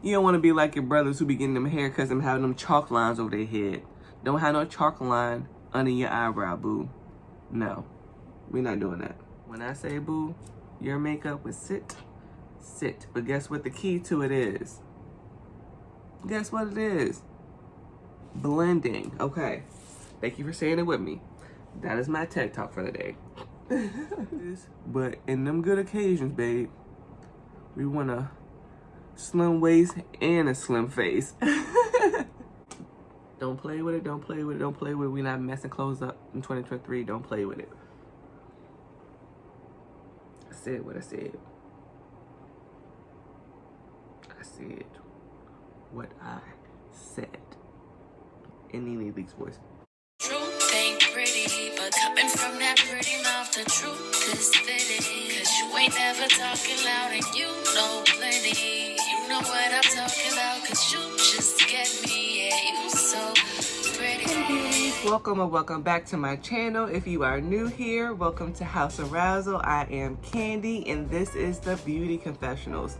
You don't want to be like your brothers who be getting them haircuts and having them chalk lines over their head. Don't have no chalk line under your eyebrow, boo. No, we're not doing that. When I say boo, your makeup will sit. But guess what the key to it is? Guess what it is? Blending. Okay. Thank you for saying it with me. That is my TED Talk for the day. But in them good occasions, babe, we want a slim waist and a slim face. Don't play with it, don't play with it, don't play with it. We're not messing clothes up in 2023. Don't play with it. I said what I said. I said what I said. In Nene Leak's voice. Truth ain't pretty, but coming from that pretty mouth, the truth is fitting. Cause you ain't never talking loud and you know plenty. You know what I'm talking about, cause you just get me. Yeah, you so pretty. Welcome or welcome back to my channel. If you are new here, welcome to House Arousal. I am Candy and this is the Beauty Confessionals.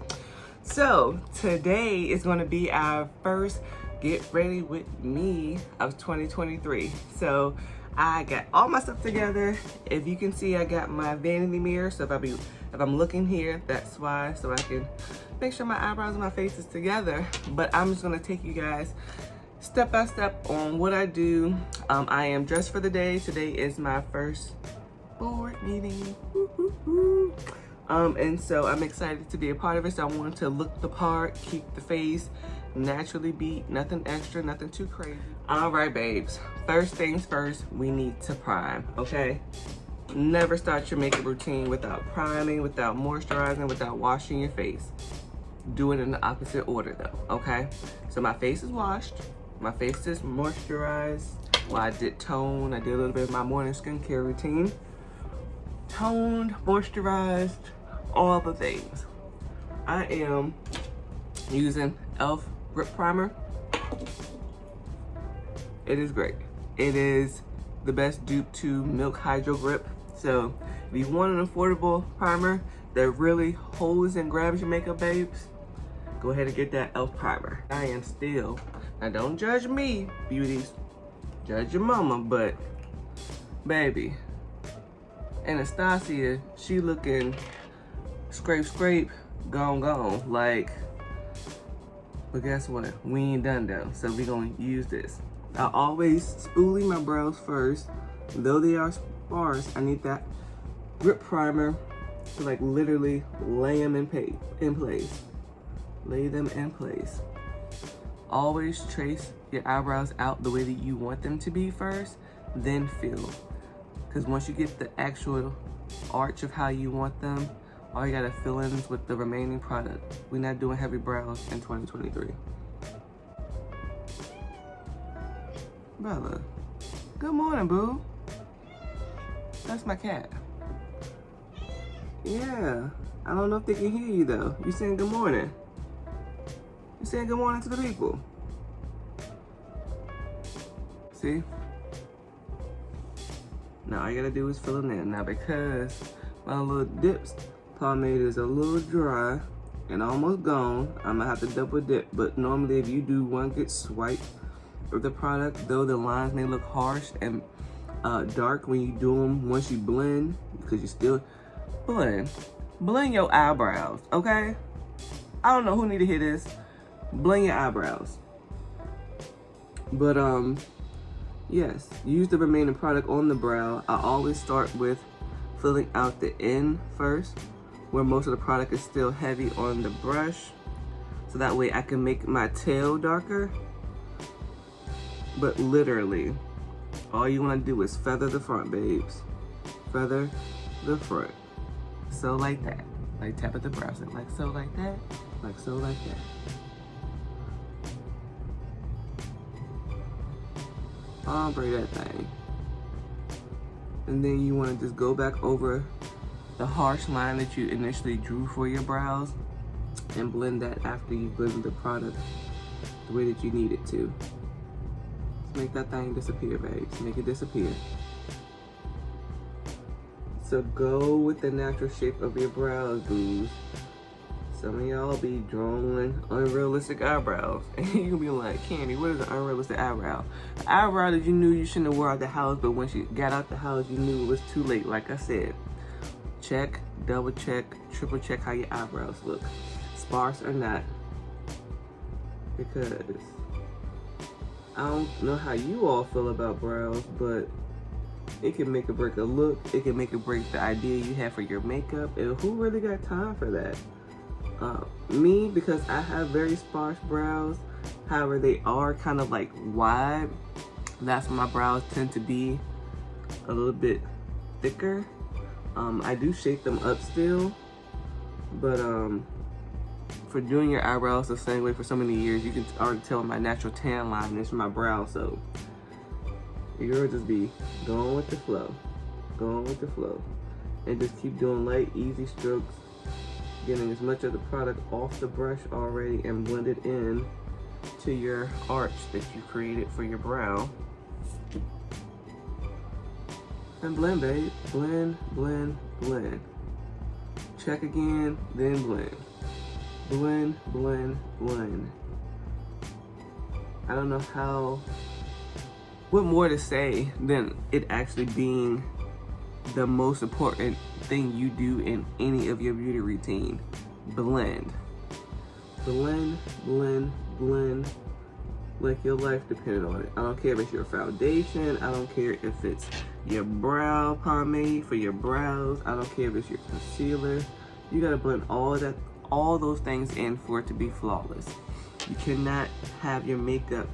So today is going to be our first Get Ready With Me of 2023. So I got all my stuff together. If you can see, I got my vanity mirror. So if I'm looking here, that's why, so I can make sure my eyebrows and my face is together. But I'm just gonna take you guys step by step on what I do. I am dressed for the day. Today is my first board meeting. Woo-hoo-hoo. And so I'm excited to be a part of it. So I wanted to look the part, keep the face naturally beat, nothing extra, nothing too crazy. All right, babes. First things first, we need to prime, okay? Never start your makeup routine without priming, without moisturizing, without washing your face. Do it in the opposite order though, okay? So my face is washed, my face is moisturized. Well, I did tone, I did a little bit of my morning skincare routine. Toned, moisturized, all the things. I am using e.l.f. Grip Primer. It is great. It is the best dupe to Milk Hydro Grip. So if you want an affordable primer that really holds and grabs your makeup, babes, go ahead and get that e.l.f. primer. I am still, now don't judge me, beauties, judge your mama, but baby, Anastasia, she looking scrape, gone. Like, but guess what? We ain't done though, so we gonna use this. I always spoolie my brows first. Though they are sparse, I need that grip primer to like literally lay them in place. Lay them in place. Always trace your eyebrows out the way that you want them to be first, then fill. Because once you get the actual arch of how you want them, all you gotta fill in with the remaining product. We're not doing heavy brows in 2023. Bella, good morning, boo. That's my cat. Yeah, I don't know if they can hear you though. You saying good morning? You saying good morning to the people? See? Now all you gotta do is fill it in. Now because my little dips pomade is a little dry and almost gone, I'm gonna have to double dip. But normally if you do one good swipe of the product, though the lines may look harsh and dark when you do them, once you blend, because you still blend your eyebrows, okay? I don't know who need to hear this. Blend your eyebrows. But yes, use the remaining product on the brow. I always start with filling out the end first, where most of the product is still heavy on the brush. So that way I can make my tail darker. But literally, all you wanna do is feather the front, babes. Feather the front. So like that. Like tap at the brows, like so, like that. Like so, like that. Ombre that thing. And then you want to just go back over the harsh line that you initially drew for your brows and blend that after you blend the product the way that you need it to. Just make that thing disappear, babes. Make it disappear. So go with the natural shape of your brows, boos. So some of y'all be drawing unrealistic eyebrows. And you gonna be like, Candy, what is an unrealistic eyebrow? An eyebrow that you knew you shouldn't have wore out the house, but once you got out the house, you knew it was too late. Like I said, check, double check, triple check how your eyebrows look. Sparse or not. Because I don't know how you all feel about brows, but it can make or break a look. It can make or break the idea you have for your makeup. And who really got time for that? Me, because I have very sparse brows. However, they are kind of like wide. That's when my brows tend to be a little bit thicker. I do shape them up still. But for doing your eyebrows the same way for so many years, you can already tell my natural tan line is from my brow. So your girl just be going with the flow, and just keep doing light, easy strokes, getting as much of the product off the brush already and blend it in to your arch that you created for your brow. And blend, babe. Blend, blend, blend. Check again, then blend. Blend, blend, blend. I don't know what more to say than it actually being the most important thing you do in any of your beauty routine. Blend. Blend, blend, blend. Like your life depended on it. I don't care if it's your foundation. I don't care if it's your brow pomade for your brows. I don't care if it's your concealer. You gotta blend all those things in for it to be flawless. You cannot have your makeup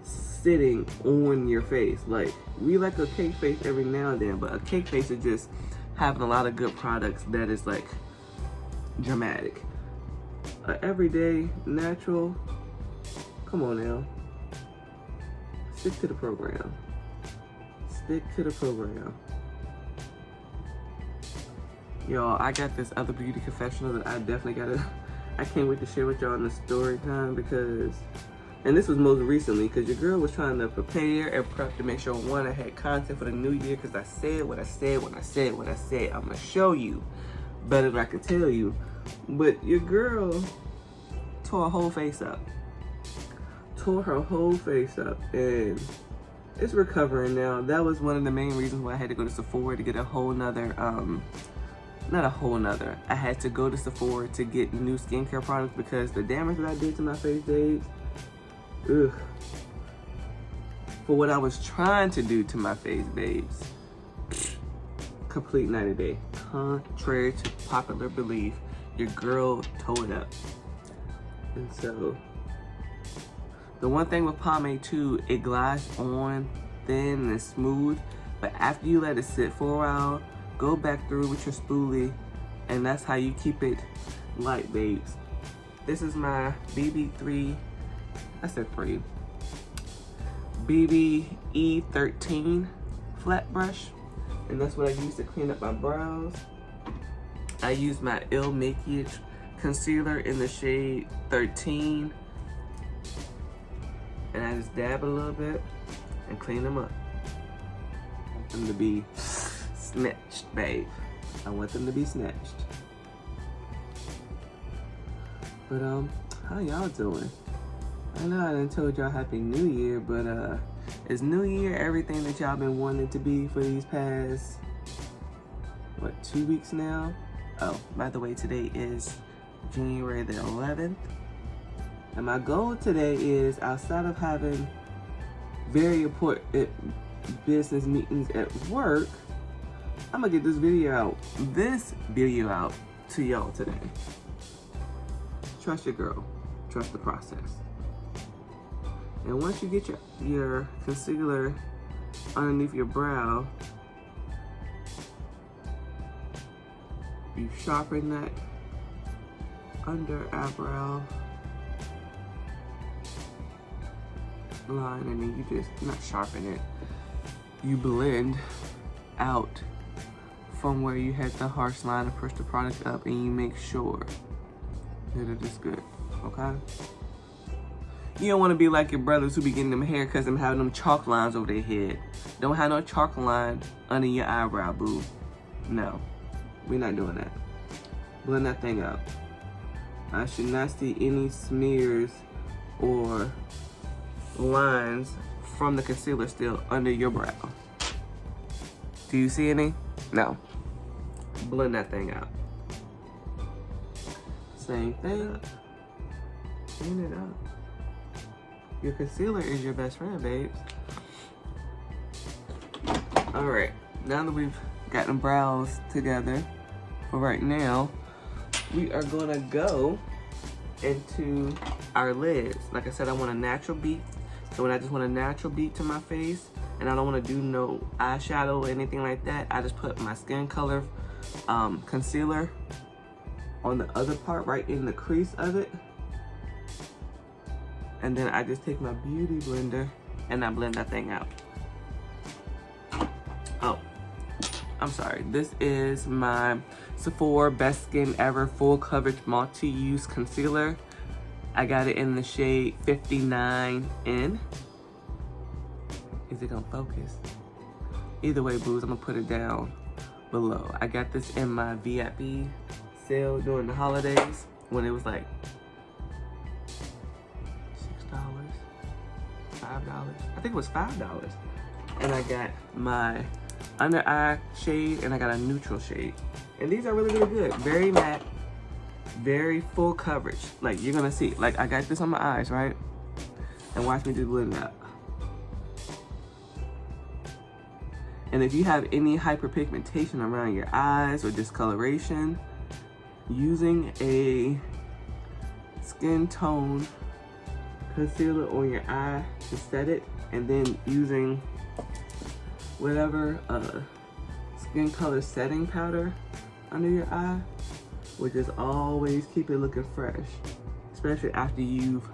sitting on your face. Like, we like a cake face every now and then, but a cake face is just having a lot of good products that is like dramatic. Everyday natural, come on now, stick to the program. Y'all, I got this other beauty confessional that I can't wait to share with y'all in the story time, because and this was most recently, because your girl was trying to prepare and prep to make sure, one, I had content for the new year, because I said what I said when I said what I said. I'm going to show you better than I could tell you. But your girl tore her whole face up. And it's recovering now. That was one of the main reasons why I had to go to Sephora to get a whole nother, I had to go to Sephora to get new skincare products, because the damage that I did to my face, babes, ugh. For what I was trying to do to my face, babes, complete 90 day. Contrary to popular belief, your girl tore it up. And so, the one thing with pomade too, it glides on thin and smooth, but after you let it sit for a while, go back through with your spoolie, and that's how you keep it light, babes. This is my BB3, I said 3, BBE13 flat brush, and that's what I use to clean up my brows. I use my Ill Makeage concealer in the shade 13, and I just dab a little bit and clean them up. I want them to be snatched, babe. I want them to be snatched. But how y'all doing? I know I done told y'all Happy New Year, but is New Year everything that y'all been wanting to be for these past, what, 2 weeks now? Oh, by the way, today is January the 11th. And my goal today is, outside of having very important business meetings at work, I'm gonna get this video out to y'all today. Trust your girl. Trust the process. And once you get your concealer underneath your brow, you sharpen that under eyebrow line, and then you just, not sharpen it, you blend out from where you had the harsh line and push the product up, and you make sure that it is good, okay? You don't want to be like your brothers who be getting them haircuts and having them chalk lines over their head. Don't have no chalk line under your eyebrow, boo. No, we're not doing that. Blend that thing out. I should not see any smears or lines from the concealer still under your brow. Do you see any? No. Blend that thing out. Same thing. Clean it up. Your concealer is your best friend, babes. All right, now that we've gotten brows together for right now, we are gonna go into our lids. Like I said, I want a natural beat. So when I just want a natural beat to my face, and I don't want to do no eyeshadow or anything like that, I just put my skin color concealer on the other part, right in the crease of it. And then I just take my beauty blender and I blend that thing out. Oh, I'm sorry. This is my Sephora Best Skin Ever Full Coverage Multi-Use Concealer. I got it in the shade 59N. Is it gonna focus? Either way, booze, I'm gonna put it down below. I got this in my VIP sale during the holidays when it was like $6, $5. I think it was $5. And I got my under eye shade and I got a neutral shade. And these are really, really good. Very matte, very full coverage. Like you're gonna see, like I got this on my eyes, right? And watch me just blend it out. And if you have any hyperpigmentation around your eyes or discoloration, using a skin tone concealer on your eye to set it, and then using whatever skin color setting powder under your eye will just always keep it looking fresh, especially after you've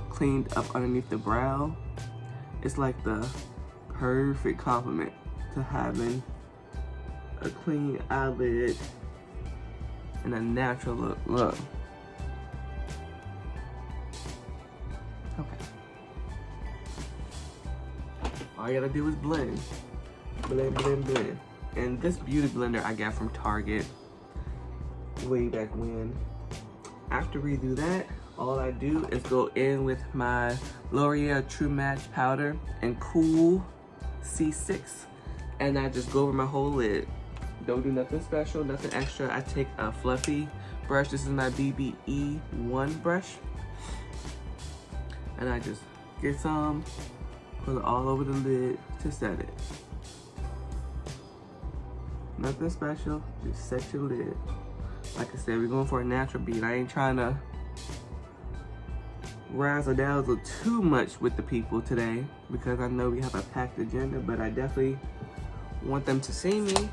cleaned up underneath the brow. It's like the perfect complement to having a clean eyelid and a natural look. Okay. All you gotta do is blend. Blend, blend, blend. And this beauty blender I got from Target way back when. After we do that, all I do is go in with my L'Oreal True Match powder and Cool C6. And I just go over my whole lid. Don't do nothing special, nothing extra. I take a fluffy brush. This is my BBE1 brush. And I just get some, put it all over the lid to set it. Nothing special, just set your lid. Like I said, we're going for a natural beat. I ain't trying to razzle dazzle too much with the people today because I know we have a packed agenda, but I definitely want them to see me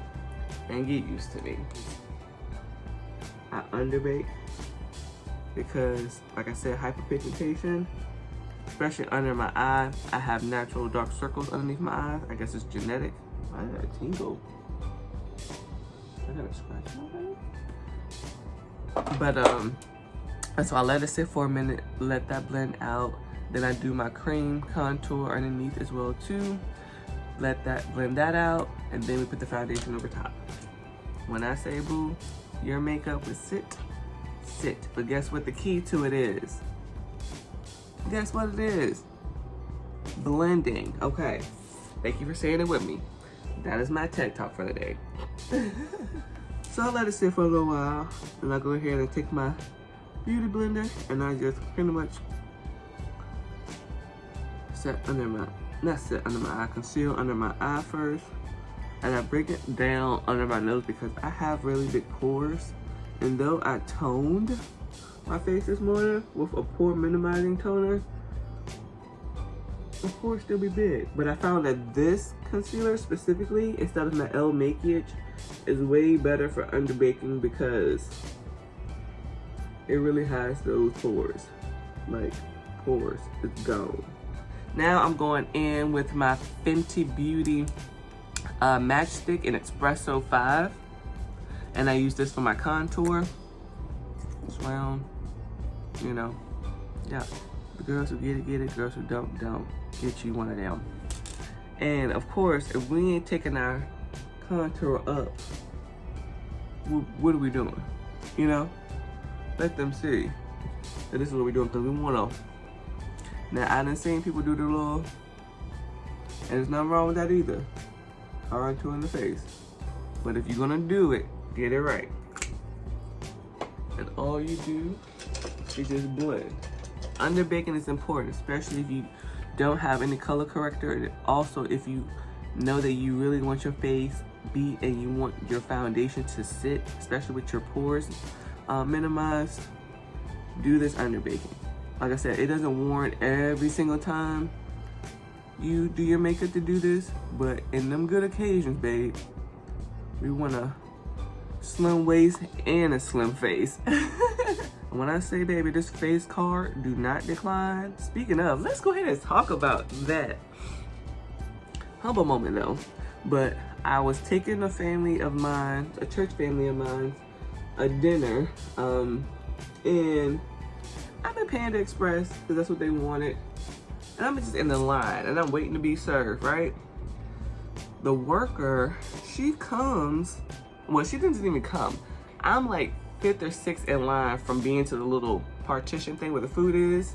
and get used to me. I underbake because, like I said, hyperpigmentation, especially under my eye. I have natural dark circles underneath my eyes. I guess it's genetic. I got a tingle. I got a scratch on my head. But so I let it sit for a minute, let that blend out. Then I do my cream contour underneath as well too. Let that blend that out, and then we put the foundation over top. When I say boo, your makeup is sit. But guess what the key to it is? Guess what it is? Blending. Okay. Thank you for saying it with me. That is my TED Talk for the day. So I let it sit for a little while, and I go ahead and take my beauty blender, and I just pretty much conceal under my eye first, and I bring it down under my nose because I have really big pores. And though I toned my face this morning with a pore minimizing toner, the pores still be big. But I found that this concealer specifically, instead of my Elle Makiage, is way better for underbaking because it really has those pores. Like, pores, it's gone. Now I'm going in with my Fenty Beauty Matchstick in Espresso 5. And I use this for my contour. It's round, you know. Yeah, the girls who get it. Girls who don't, get you one of them. And of course, if we ain't taking our contour up, what are we doing? You know? Let them see. So this is what we're doing because we want to. Now, I done seen people do the little, and there's nothing wrong with that either. R2 in the face. But if you're gonna do it, get it right. And all you do is just blend. Under baking is important, especially if you don't have any color corrector. And also if you know that you really want your face beat and you want your foundation to sit, especially with your pores minimized, do this under baking. Like I said, it doesn't warrant every single time you do your makeup to do this, but in them good occasions, babe, we want a slim waist and a slim face. When I say, baby, this face card do not decline. Speaking of, let's go ahead and talk about that. Humble moment though, but I was taking a family of mine, a church family of mine, a dinner, and I'm in Panda Express because that's what they wanted. And I'm just in the line and I'm waiting to be served, right? The worker, she comes, well, she doesn't even come. I'm like 5th or 6th in line from being to the little partition thing where the food is.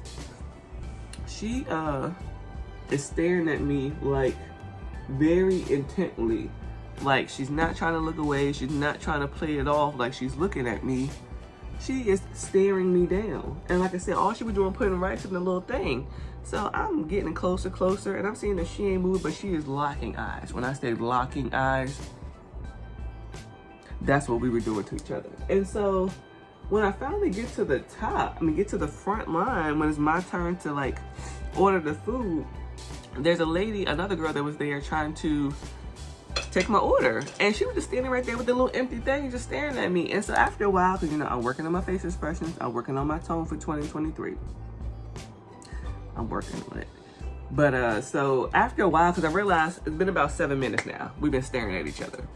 She is staring at me like very intently. Like she's not trying to look away. She's not trying to play it off like she's looking at me. She is staring me down. And like I said, all she was doing putting rice in the little thing. So I'm getting closer, and I'm seeing that she ain't moving, but she is locking eyes. When I say locking eyes, that's what we were doing to each other. And so when I finally get to the top, get to the front line, when it's my turn to like order the food, there's a lady, another girl that was there trying to take my order. And she was just standing right there with the little empty thing, just staring at me. And so after a while, because I'm working on my face expressions, I'm working on my tone for 2023. I'm working on it. But so after a while, because I realized it's been about 7 minutes now, we've been staring at each other.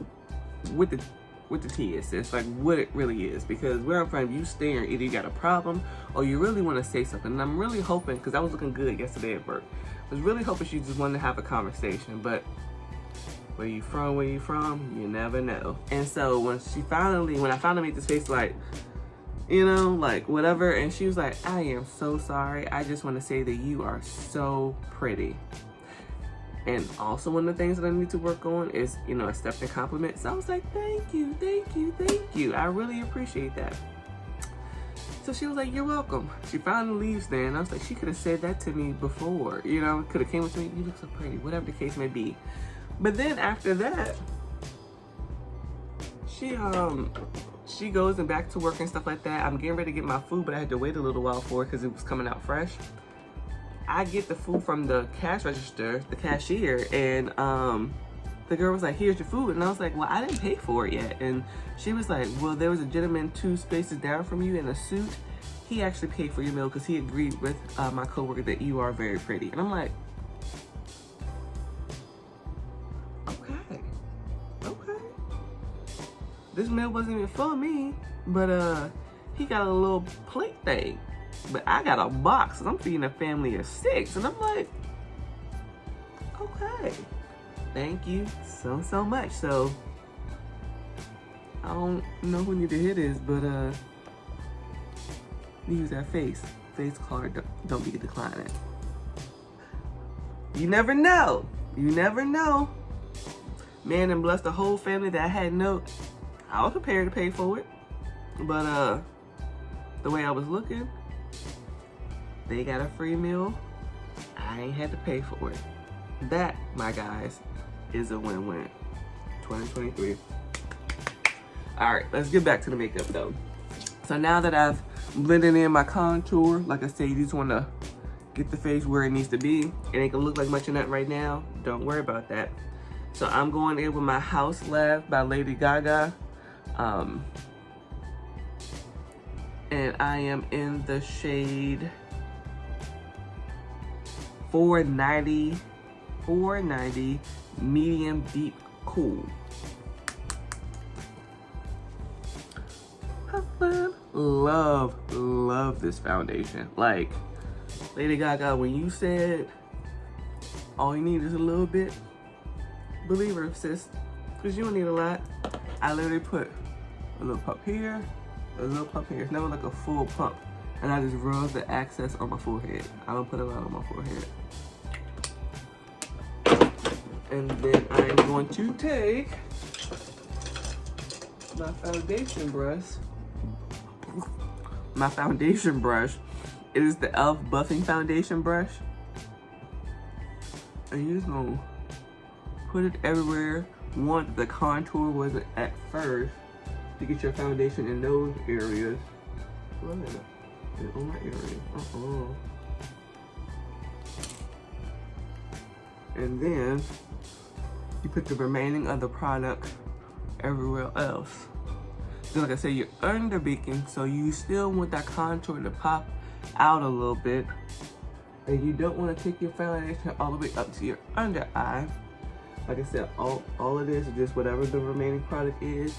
With the tea is this, like what it really is. Because where I'm from, you staring, either you got a problem or you really want to say something. And I'm really hoping, because I was looking good yesterday at work, I was really hoping she just wanted to have a conversation. But where you from, you never know. And so when I finally made this face like, like whatever, and she was like, I am so sorry. I just want to say that you are so pretty. And also one of the things that I need to work on is, accepting compliments. So I was like, thank you. I really appreciate that. So she was like, you're welcome. She finally leaves there, and I was like, she could have said that to me before, could have came up to me, you look so pretty, whatever the case may be. But then after that, she goes and back to work and stuff like that. I'm getting ready to get my food, but I had to wait a little while for it because it was coming out fresh. I get the food from the cash register, the cashier, and the girl was like, here's your food. And I was like, well, I didn't pay for it yet. And she was like, well, there was a gentleman 2 spaces down from you in a suit. He actually paid for your meal because he agreed with my coworker that you are very pretty. And I'm like, okay. This meal wasn't even for me, but he got a little plate thing. But I got a box, and I'm feeding a family of 6. And I'm like, okay. Thank you so much. So, I don't know who need to hear this, but use that face card. Don't be declining. You never know. Man, and bless the whole family that I had I was prepared to pay for it. But the way I was looking, they got a free meal. I ain't had to pay for it. That, my guys, is a win-win. 2023. All right, let's get back to the makeup though. So now that I've blended in my contour, like I said, you just want to get the face where it needs to be. It ain't gonna look like much of that right now. Don't worry about that. So I'm going in with my House Lab by Lady Gaga. And I am in the shade 490 medium deep cool. Love this foundation. Like Lady Gaga, when you said all you need is a little bit, believe her, sis, because you don't need a lot. I literally put a little pump here, a little pump here. It's never like a full pump. and I just rub the excess on my forehead. I don't put a lot on my forehead. And then I'm going to take my foundation brush. My foundation brush. It is the e.l.f. buffing foundation brush. And you're just gonna put it everywhere. Want the contour wasn't at first to get your foundation in those areas. Wait a minute. On my area. And then you put the remaining of the product everywhere else. So like I said, you're under baking, so you still want that contour to pop out a little bit. And you don't want to take your foundation all the way up to your under eye. Like I said, all of this is just whatever the remaining product is.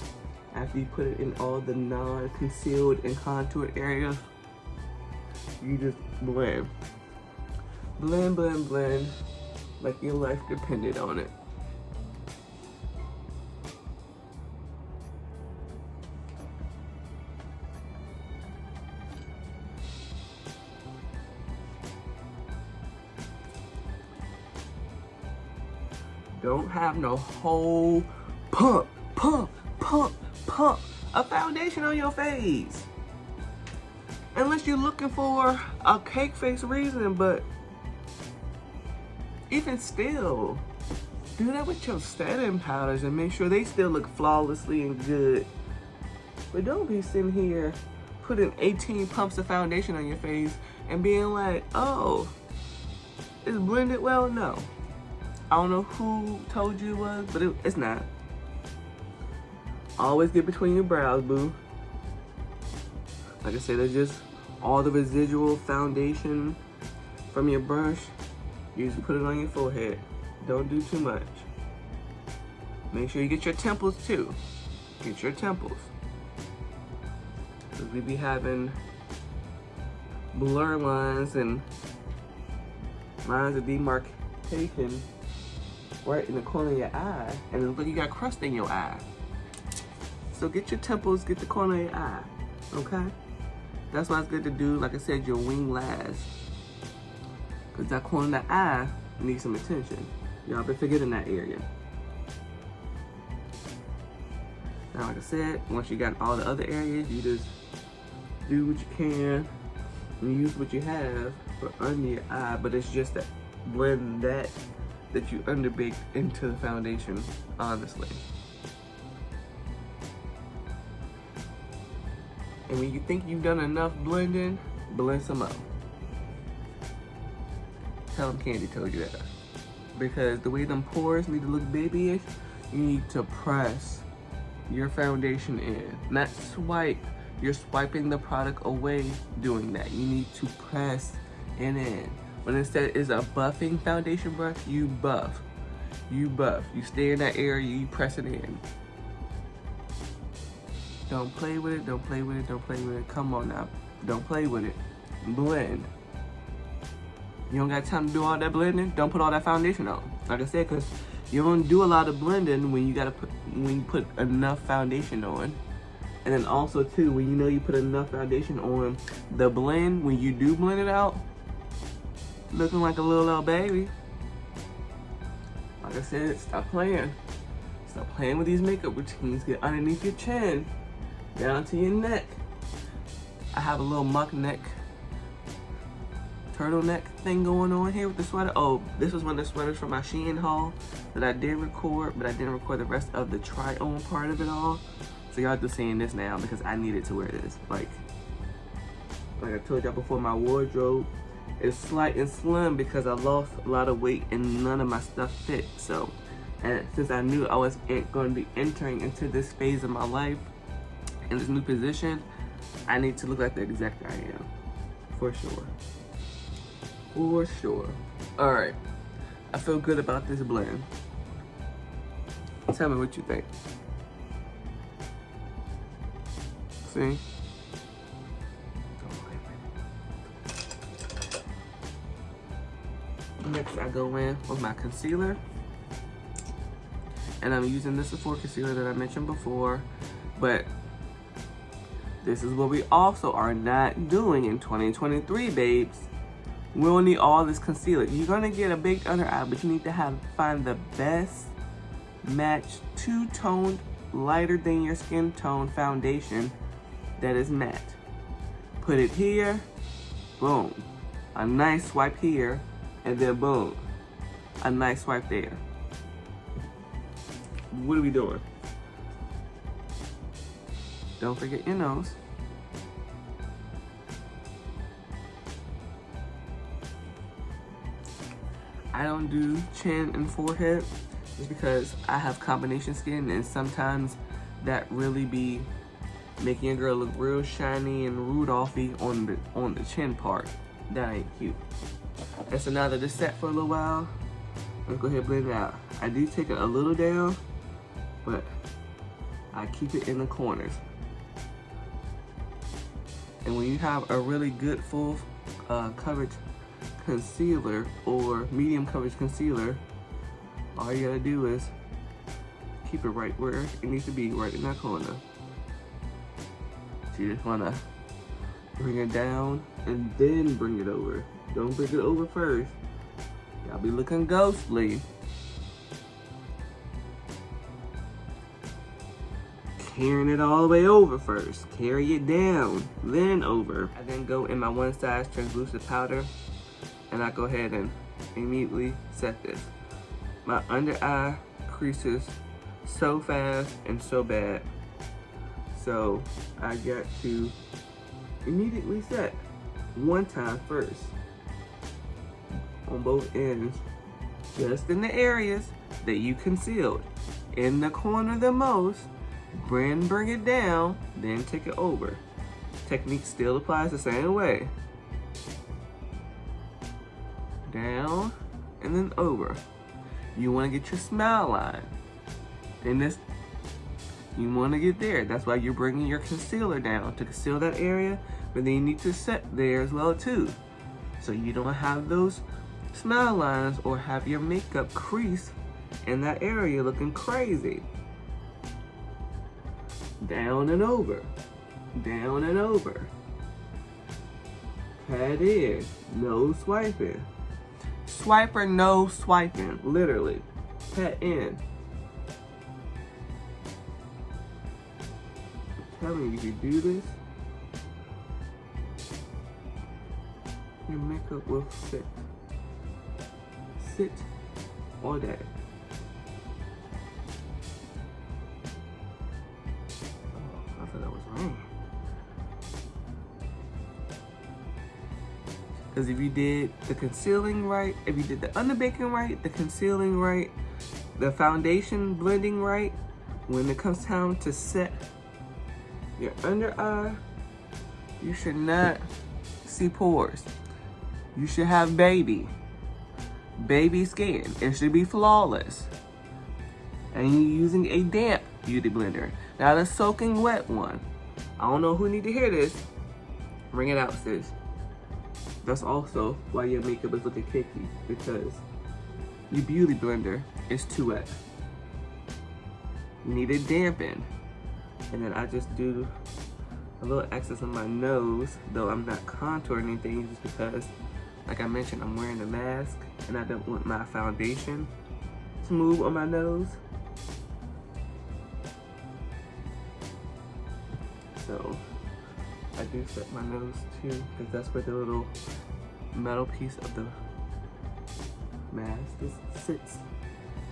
After you put it in all the non-concealed and contoured areas, you just blend. Blend, blend, blend, like your life depended on it. Don't have no whole pump of foundation on your face. Unless you're looking for a cake face reason, but even still, do that with your setting powders and make sure they still look flawlessly and good. But don't be sitting here putting 18 pumps of foundation on your face and being like, oh, it's blended well. No. I don't know who told you it was, but it's not. Always get between your brows, boo. Like I said, it's just all the residual foundation from your brush. You just put it on your forehead. Don't do too much. Make sure you get your temples too. Get your temples. Because we be having blur lines and lines of demarcation right in the corner of your eye, and it looks like you got crust in your eye. So get your temples, get the corner of your eye, okay? That's why it's good to do, like I said, your wing last. Because that corner of the eye needs some attention. Y'all been forgetting that area. Now, like I said, once you got all the other areas, you just do what you can and use what you have for under your eye, but it's just that blend that you underbaked into the foundation, honestly. And when you think you've done enough blending, blend some up. Tell them Candy told you that. Because the way them pores need to look babyish, you need to press your foundation in. Not swipe. You're swiping the product away doing that. You need to press it in. When instead it's a buffing foundation brush, you buff. You buff. You stay in that area, you press it in. Don't play with it, don't play with it, don't play with it. Come on now. Don't play with it. Blend. You don't got time to do all that blending? Don't put all that foundation on. Like I said, because you don't do a lot of blending when you put enough foundation on. And then also too, when you know you put enough foundation on, the blend, when you do blend it out, looking like a little baby. Like I said, stop playing. Stop playing with these makeup routines. Get underneath your chin, down to your neck. I have a little mock neck, turtleneck thing going on here with the sweater. Oh, this was one of the sweaters from my Shein haul that I did record, but I didn't record the rest of the try-on part of it all. So y'all just seeing this now because I needed to wear this. Like I told y'all before, my wardrobe is slight and slim because I lost a lot of weight and none of my stuff fit. So, and since I knew I was going to be entering into this phase of my life, in this new position, I need to look like the exact I am. For sure. For sure. Alright. I feel good about this blend. Tell me what you think. See? Next I go in with my concealer. And I'm using the Sephora concealer that I mentioned before. But this is what we also are not doing in 2023, babes. We don't need all this concealer. You're gonna get a big under eye, but you need to find the best match two-toned, lighter than your skin tone foundation that is matte. Put it here, boom. A nice swipe here, and then boom. A nice swipe there. What are we doing? Don't forget your nose. I don't do chin and forehead just because I have combination skin, and sometimes that really be making a girl look real shiny and Rudolphy on the chin part. That ain't cute. And so now that it's set for a little while, let's go ahead and blend it out. I do take it a little down, but I keep it in the corners. And when you have a really good full coverage concealer or medium coverage concealer, all you gotta do is keep it right where it needs to be, right in that corner. So you just wanna bring it down and then bring it over. Don't bring it over first. Y'all be looking ghostly. Carrying it all the way over first. Carry it down, then over. I then go in my one size translucent powder, and I go ahead and immediately set this. My under eye creases so fast and so bad, so I got to immediately set one time first on both ends, just in the areas that you concealed. In the corner the most, bring it down, then take it over. Technique still applies the same way. Down and then over. You want to get your smile line. And this, you want to get there. That's why you're bringing your concealer down to conceal that area, but then you need to set there as well too. So you don't have those smile lines or have your makeup crease in that area looking crazy. Down and over. Down and over. Pat in. No swiping. Swiper, no swiping. Literally. Pat in. I'm telling you, if you do this, your makeup will sit. Sit all day. I thought that was wrong. Because if you did the concealing right, if you did the underbaking right, the concealing right, the foundation blending right, when it comes time to set your under eye, you should not see pores. You should have baby skin. It should be flawless. And you're using a damp beauty blender, not a soaking wet one. I don't know who need to hear this. Bring it out, sis. That's also why your makeup is looking cakey, because your beauty blender is too wet. You need it dampened. And then I just do a little excess on my nose, though I'm not contouring anything, just because, like I mentioned, I'm wearing a mask and I don't want my foundation to move on my nose. So I do set my nose too, because that's where the little metal piece of the mask sits.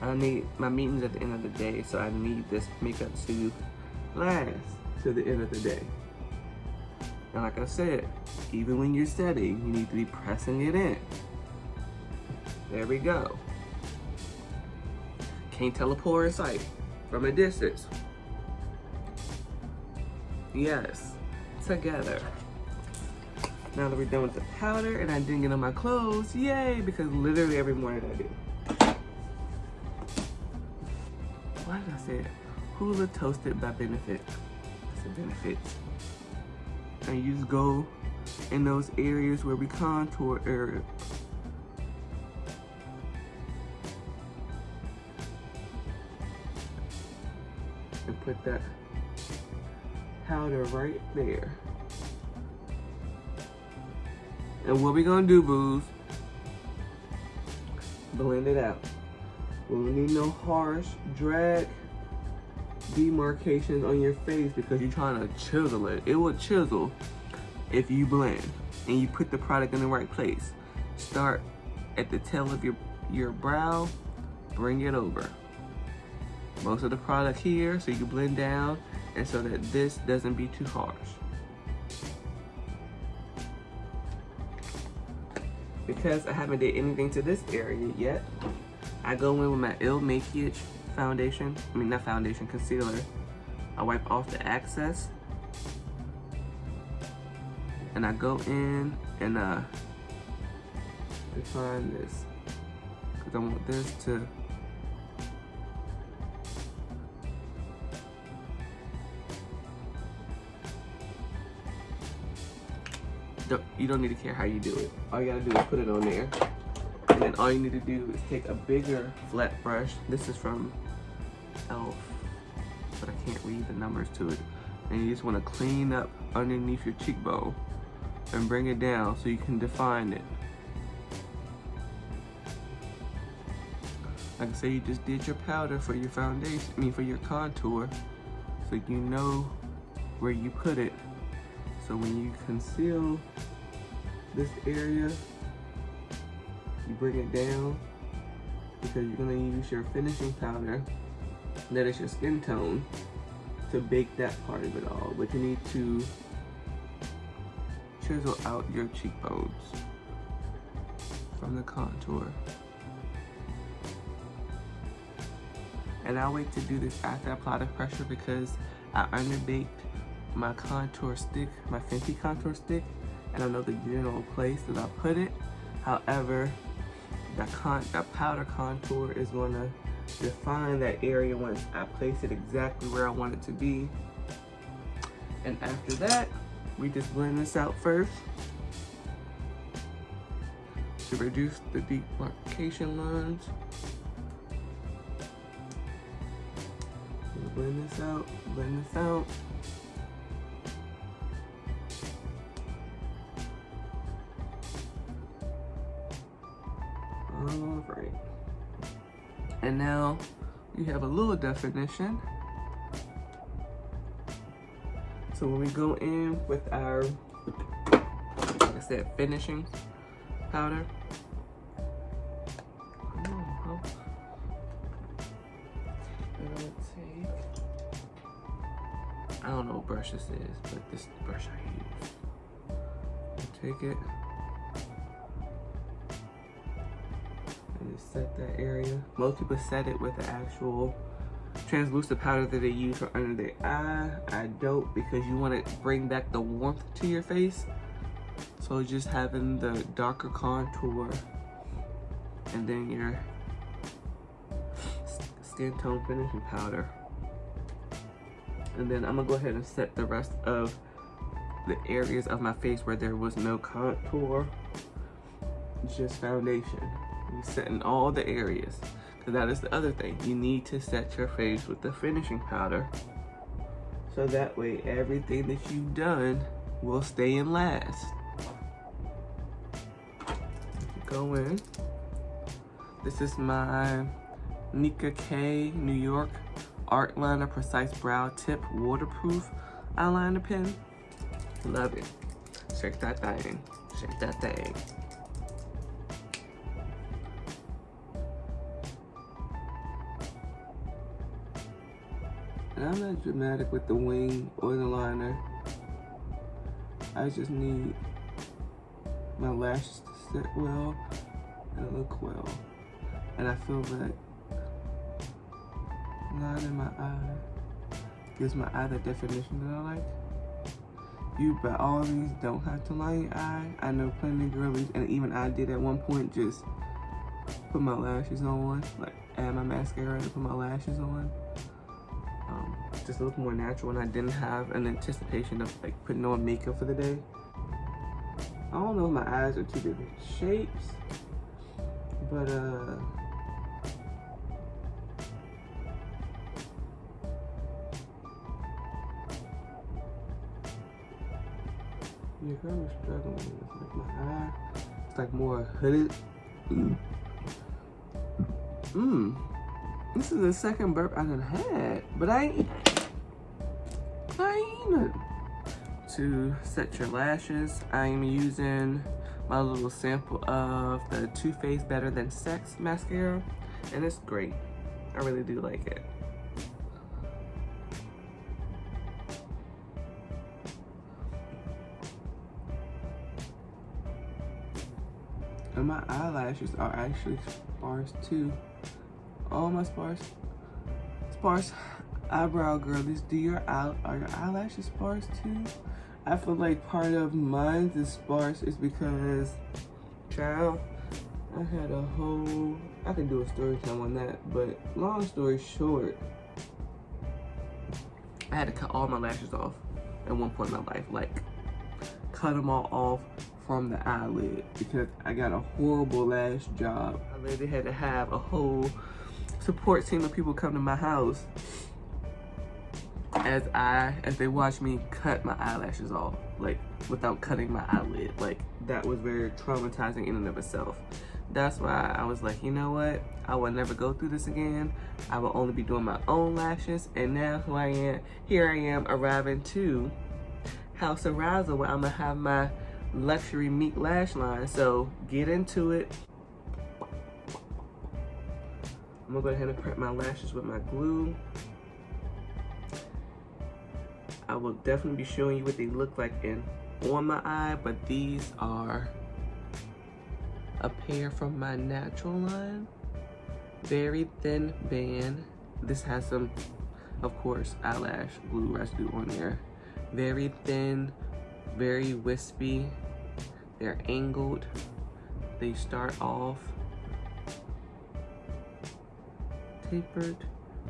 I need my meetings at the end of the day, so I need this makeup to last to the end of the day. And like I said, even when you're setting, you need to be pressing it in. There we go. Can't tell a pore in sight from a distance. Yes, together. Now that we're done with the powder and I didn't get on my clothes, yay, because literally every morning I do. Why did I say it? Hula Toasted by Benefit. That's a benefit. And you just go in those areas where we contour area. And put that powder right there. And what we gonna do, booze, blend it out. We don't need no harsh drag demarcations on your face because you're trying to chisel it. It will chisel if you blend and you put the product in the right place. Start at the tail of your brow, bring it over. Most of the product here so you can blend down and so that this doesn't be too harsh. Because I haven't did anything to this area yet, I go in with my Ill Makeage foundation. I mean, not foundation, concealer. I wipe off the excess. And I go in and define this. Because I want this to you don't need to care how you do it. All you gotta do is put it on there. And then all you need to do is take a bigger flat brush. This is from e.l.f., but I can't read the numbers to it. And you just wanna clean up underneath your cheekbone and bring it down so you can define it. Like I say, you just did your powder for your foundation, for your contour, so you know where you put it. So when you conceal this area, you bring it down because you're gonna use your finishing powder, that is your skin tone, to bake that part of it all. But you need to chisel out your cheekbones from the contour. And I'll wait to do this after I apply the pressure because I underbaked my contour stick, my Fenty contour stick, and I know the general place that I put it. However, that powder contour is gonna define that area once I place it exactly where I want it to be. And after that, we just blend this out first to reduce the demarcation lines. Blend this out, blend this out. All right. And now we have a little definition. So when we go in with our, like I said, finishing powder. I don't know what brush this is, but this is the brush I use. Take it and just set that area. Most people set it with the actual translucent powder that they use for under their eye. I don't, because you want to bring back the warmth to your face. So just having the darker contour and then your skin tone finishing powder. And then I'm gonna go ahead and set the rest of the areas of my face where there was no contour, just foundation. You're setting all the areas, because that is the other thing. You need to set your face with the finishing powder, so that way everything that you've done will stay and last. Go in. This is my Nika K New York Art Liner Precise Brow Tip Waterproof Eyeliner Pen. Love it. Shake that thing. Shake that thing. And I'm not dramatic with the wing or the liner. I just need my lashes to sit well and look well. And I feel that line in my eye gives my eye the definition that I like. You by all means don't have to line your eye. I know plenty of girlies, and even I did at one point, just put my lashes on, like add my mascara and put my lashes on. Just look more natural, and I didn't have an anticipation of like putting on makeup for the day. I don't know if my eyes are two different shapes, but I'm struggling with this. Like my eye, it's like more hooded. This is the second burp I done had, but I ain't To set your lashes, I am using my little sample of the Too Faced Better Than Sex mascara, and it's great. I really do like it. And my eyelashes are actually sparse too. All my sparse eyebrow girlies, are your eyelashes sparse too? I feel like part of mine is sparse is because, child, I had a whole, I could do a story time on that, but long story short, I had to cut all my lashes off at one point in my life, like cut them all off from the eyelid because I got a horrible lash job. I literally had to have a whole support team of people come to my house as they watch me cut my eyelashes off, like without cutting my eyelid. Like that was very traumatizing in and of itself. That's why I was like, you know what? I will never go through this again. I will only be doing my own lashes. And now here I am arriving to House of Razzle, where I'm gonna have my luxury meat lash line. So get into it. I'm gonna go ahead and prep my lashes with my glue. I will definitely be showing you what they look like on my eye, but these are a pair from my natural line. Very thin band. This has some, of course, eyelash glue residue on there. Very thin, very wispy. They're angled. They start off tapered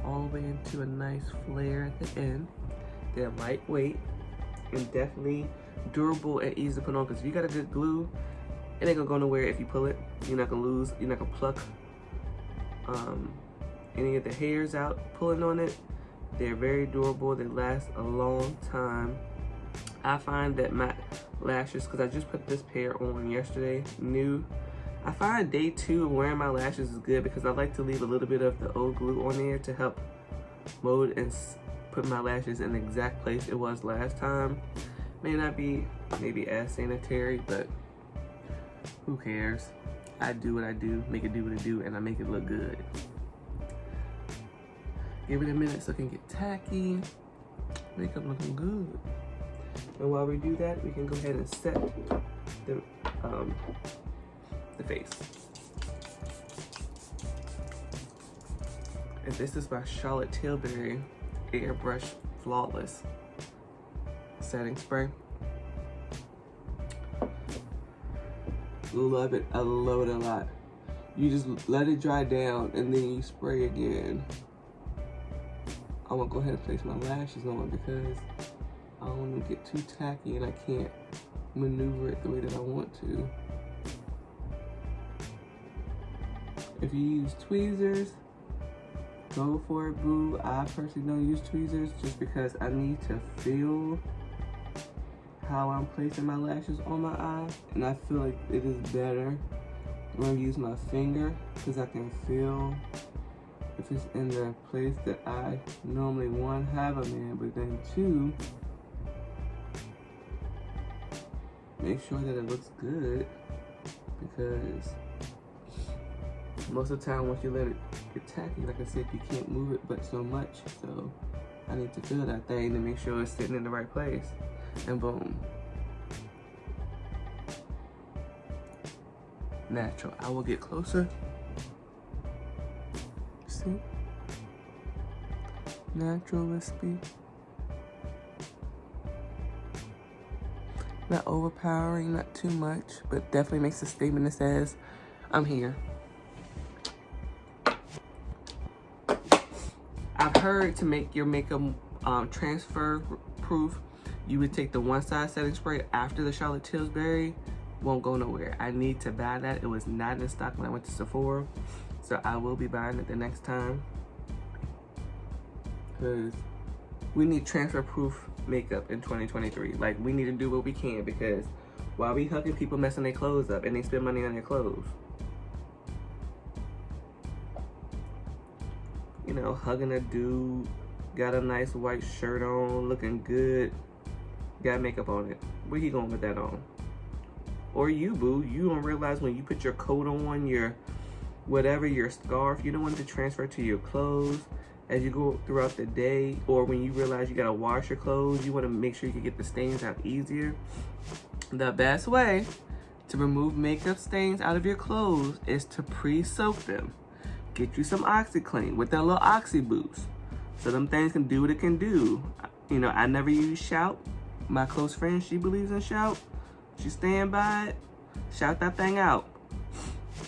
all the way into a nice flare at the end. They're lightweight and definitely durable and easy to put on, because if you got a good glue, it ain't gonna go nowhere if you pull it. You're not gonna pluck any of the hairs out pulling on it. They're very durable. They last a long time. I find that my lashes, because I just put this pair on yesterday, new. I find day 2 of wearing my lashes is good because I like to leave a little bit of the old glue on there to help mold and put my lashes in the exact place it was last time. May not be maybe as sanitary, but who cares? I do what I do, make it do what it do, and I make it look good. Give it a minute so it can get tacky. Makeup looking good. And while we do that, we can go ahead and set the face. And this is my Charlotte Tilbury Airbrush Flawless setting spray. Love it. I love it a lot. You just let it dry down and then you spray again. I'm gonna go ahead and place my lashes on because I don't want to get too tacky and I can't maneuver it the way that I want to. If you use tweezers, go for it, boo. I personally don't use tweezers just because I need to feel how I'm placing my lashes on my eye, and I feel like it is better when I use my finger because I can feel if it's in the place that I normally, one, have them in, but then two, make sure that it looks good, because most of the time once you let it get tacky, like I said, you can't move it but so much. So I need to feel that thing to make sure it's sitting in the right place. And boom. Natural. I will get closer. See? Natural, wispy. Not overpowering, not too much, but definitely makes a statement that says, I'm here. I've heard to make your makeup transfer proof, you would take the one side setting spray after the Charlotte Tilbury. Won't go nowhere. I need to buy that. It was not in stock when I went to Sephora, so I will be buying it the next time, because we need transfer proof makeup in 2023. Like, we need to do what we can, because Why we hugging people messing their clothes up and they spend money on their clothes? You know, hugging a dude, got a nice white shirt on, looking good, got makeup on it. Where he going with that on? Or you, boo, you don't realize when you put your coat on, your whatever, your scarf, you don't want it to transfer to your clothes as you go throughout the day, or when you realize you gotta wash your clothes, you wanna make sure you can get the stains out easier. The best way to remove makeup stains out of your clothes is to pre-soak them. Get you some OxyClean with that little Oxy Boost, so them things can do what it can do. You know, I never use Shout. My close friend, she believes in Shout. She stand by it. Shout that thing out.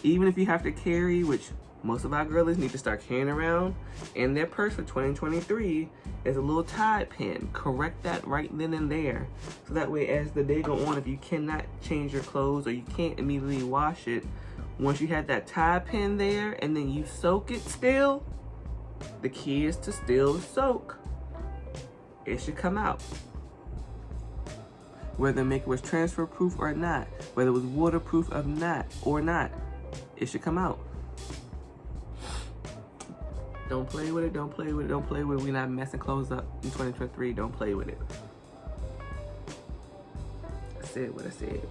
Even if you have to carry, which most of our girlies need to start carrying around in their purse for 2023, is a little Tide pen. Correct that right then and there. So that way, as the day go on, if you cannot change your clothes or you can't immediately wash it, once you have that Tide pen there and then you soak it still, the key is to still soak. It should come out. Whether the makeup was transfer proof or not, whether it was waterproof or not, it should come out. Don't play with it, don't play with it, don't play with it. We're not messing clothes up in 2023. Don't play with it. I said what I said.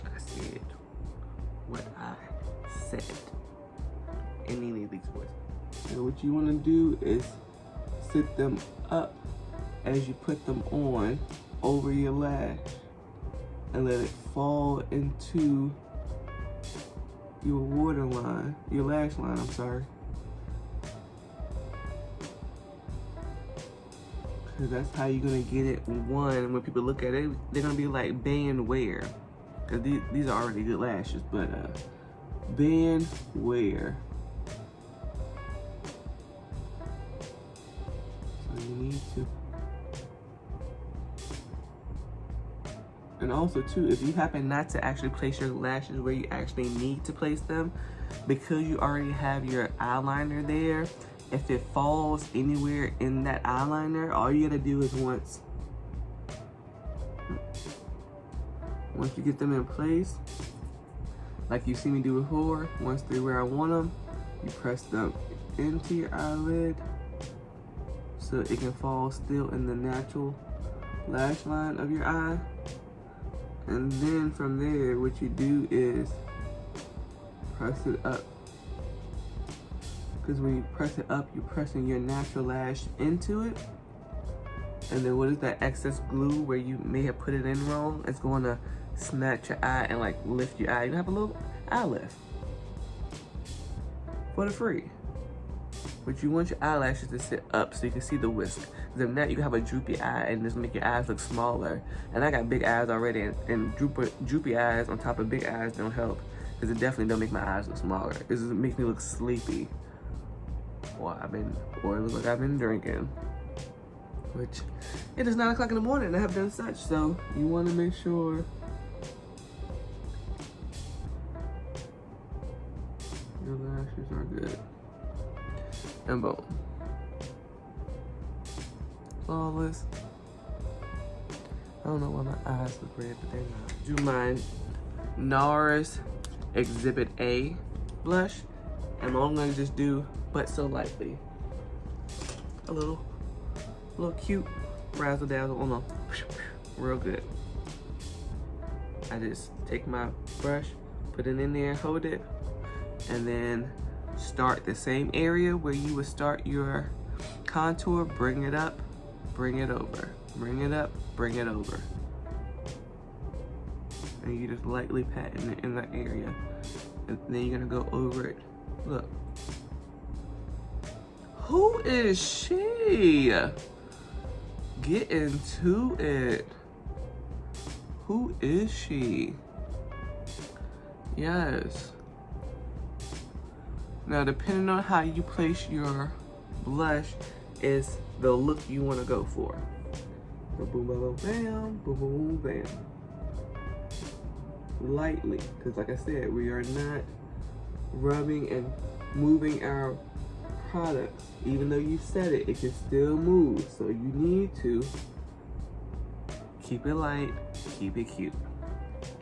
I said what I said. In any of these words. So what you want to do is sit them up as you put them on over your lash and let it fall into your waterline, your lash line, I'm sorry. Cause that's how you're gonna get it one. When people look at it, they're gonna be like, band wear. Cause these are already good lashes, but band wear. So you need to. And also too, if you happen not to actually place your lashes where you actually need to place them, because you already have your eyeliner there, if it falls anywhere in that eyeliner, all you gotta do is once you get them in place, like you see me do before, once they're where I want them, you press them into your eyelid so it can fall still in the natural lash line of your eye. And then from there, what you do is press it up. Because when you press it up, you're pressing your natural lash into it. And then what is that excess glue where you may have put it in wrong? It's going to snatch your eye and like lift your eye. You have a little eye lift for the free. But you want your eyelashes to sit up so you can see the whisk. Because if not, you can have a droopy eye and just make your eyes look smaller. And I got big eyes already, and droopy eyes on top of big eyes don't help. Because it definitely don't make my eyes look smaller. It just makes me look sleepy. Or it looks like I've been drinking. Which, it is 9 o'clock in the morning and I have done such. So you want to make sure your lashes are good. And boom. Flawless. I don't know why my eyes look red, but they're not. Do my NARS Exhibit A blush. And all I'm gonna just do, but so lightly. A little cute razzle dazzle on the real good. I just take my brush, put it in there, hold it, and then start the same area where you would start your contour, bring it up, bring it over, bring it up, bring it over. And you just lightly pat in that area. And then you're gonna go over it. Look. Who is she? Get into it. Who is she? Yes. Now, depending on how you place your blush is the look you want to go for. So boom, boom, bam, boom, boom, bam. Lightly, because like I said, we are not rubbing and moving our products. Even though you set it, it can still move. So you need to Keep it light, keep it cute.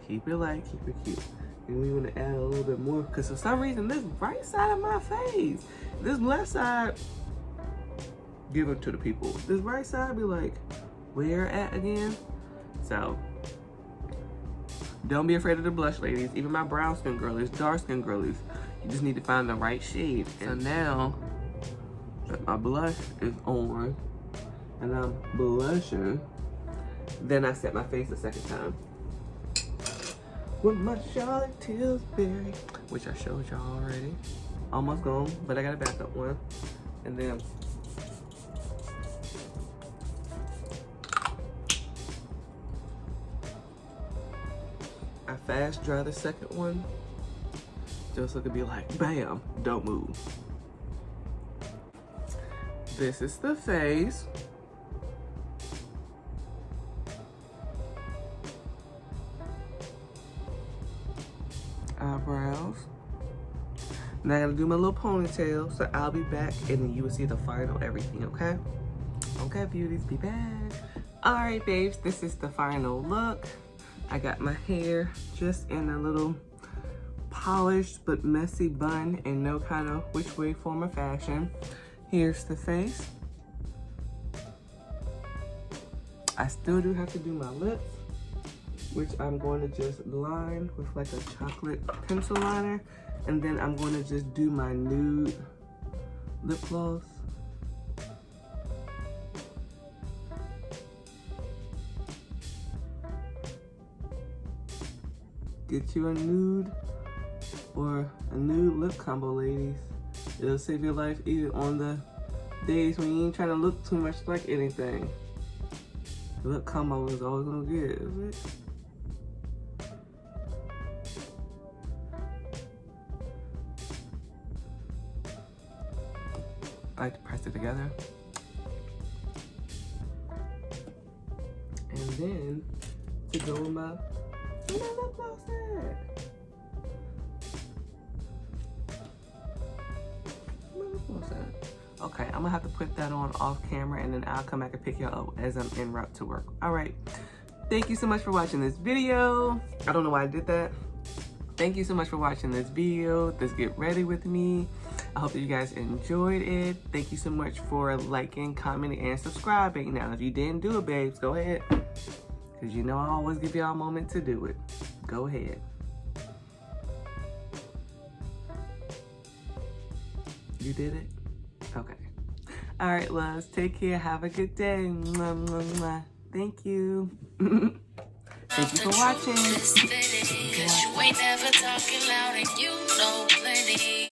Keep it light, keep it cute. And we want to add a little bit more because for some reason this right side of my face, this left side, give it to the people. This right side be like, where at again? So don't be afraid of the blush, ladies. Even my brown skin girlies, dark skin girlies, you just need to find the right shade. So now that my blush is on and I'm blushing, then I set my face a second time with my Charlotte Tilbury, which I showed y'all already. Almost gone, but I got a backup one. And then I fast dry the second one, just so it could be like, bam, don't move. This is the face. Eyebrows. Now I gotta do my little ponytail, so I'll be back and then you will see the final everything, okay? Okay, beauties, be back. All right, babes, this is the final look. I got my hair just in a little polished but messy bun in no kind of which way, form, or fashion. Here's the face. I still do have to do my lips, which I'm going to just line with like a chocolate pencil liner. And then I'm going to just do my nude lip gloss. Get you a nude or a nude lip combo, ladies. It'll save your life even on the days when you ain't trying to look too much like anything. The lip combo is always gonna get, is it? I like to press it together. And then to go in my lip gloss at? Okay, I'm gonna have to put that on off camera and then I'll come back and pick y'all up as I'm en route to work. All right, thank you so much for watching this video. I don't know why I did that. Thank you so much for watching this video, this Get Ready With Me. I hope that you guys enjoyed it. Thank you so much for liking, commenting, and subscribing. Now, if you didn't do it, babes, go ahead. Because you know I always give y'all a moment to do it. Go ahead. You did it? Okay. All right, loves. Take care. Have a good day. Mwah, mwah, mwah. Thank you. Thank you for watching. Cause you ain't never talking loud and you